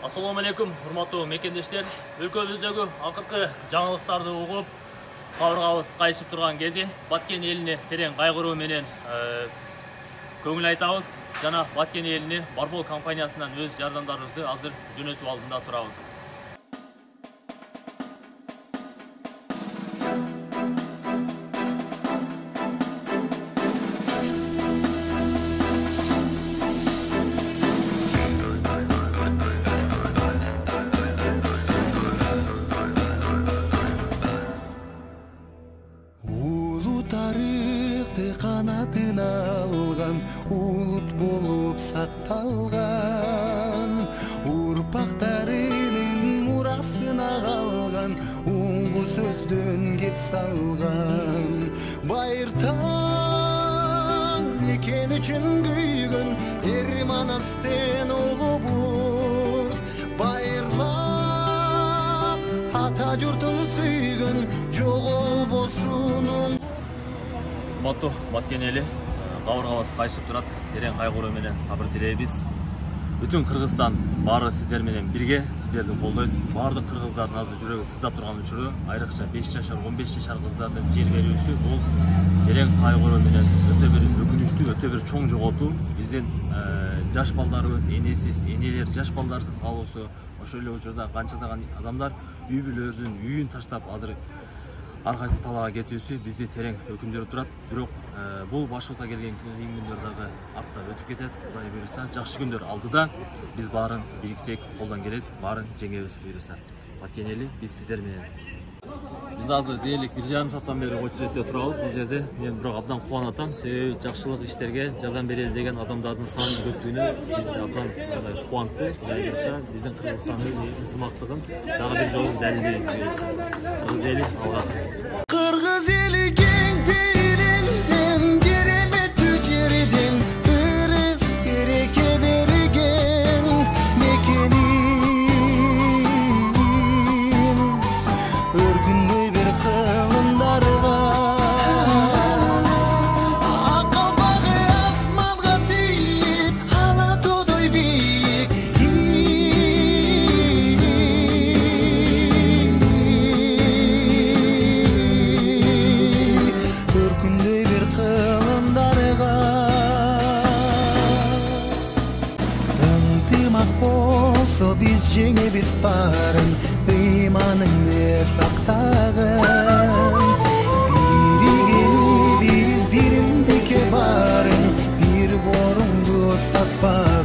Assalamu alaikum, урматтуу мекендештер. Өлкөбүздөгү акыркы жаңылыктарды угуп, кабыргабыз кайышып турган кези Баткен элине терең кайгыруу менен көңүл айтабыз. Жана Баткен элине Барбол компаниясынан өз жардамдарыбызды азыр жөнөтүп алдында турабыз. Тарихты канатына алган, улут болуп сакталган, урпактарынын мурасына калган, улуу сөздөн кеп салган. Байыртан экен үчүн күйгөн эр манастын улубуз, байырлап ата журтун сүйгөн жоголбосун. Урматтуу Баткен эли, кабыргабыз кайышып турат, терең кайгыруу менен сабыр тилейбиз. Бүтүн Кыргызстан баары сиздер менен бирге, сиздерди колдойт. Баардык кыргыздардын азыр жүрөгү сыздап турган учуру, айрыкча 5 жашар, 15 жашар кыздардын жер берүүсү, бул терең кайгыруу менен өтө бир өкүнүчтүү, өтө бир чоң жоготуу. Биздин жаш балдарыбыз, энесиз, энелер жаш балдарсыз калуусу, ошол эле учурда канчадаган адамдар үй бүлөлөрүнүн үйүн таштап азыр ар кайсы талаага кетүүсү бизди терең өкүндүрүп турат. Бирок бул башыбызга келген кыйын күндөр дагы артта өтүп кетет. Кудай буйруса, жакшы күндөр алдыда. Биз баарын бириксек, колдон келет, баарын жеңебиз буйруса. Баткен эли, биз сиздер менен. Биз азыр дээрлик 1,5 сааттан бери очередте турабыз. Бул жерде мен бирок абдан кубанып атам. Себеби жакшылык иштерге жардам берели деген адамдардын санынын көптүгүнө бизди абдан кубантты. Кудай буйруса, биздин Кыргызстандын ынтымактыгын дагы бир жолу далилдейбиз буйруса. Кыргыз эли алга. Кыргыз эли кең пейилден, кереметтүү жерден, ырыс кереке берген мекеним. Өргүндөй бир кылымдарга, ак калпагы асманга тийип, ала тоодой бийик. Өркүндөй бир кылымдарга, ынтымак болсо биз жеңебиз баарын, ыйманыңды сактагын. Биригени биз иримдикке баарын, бир боруңду сатпагын.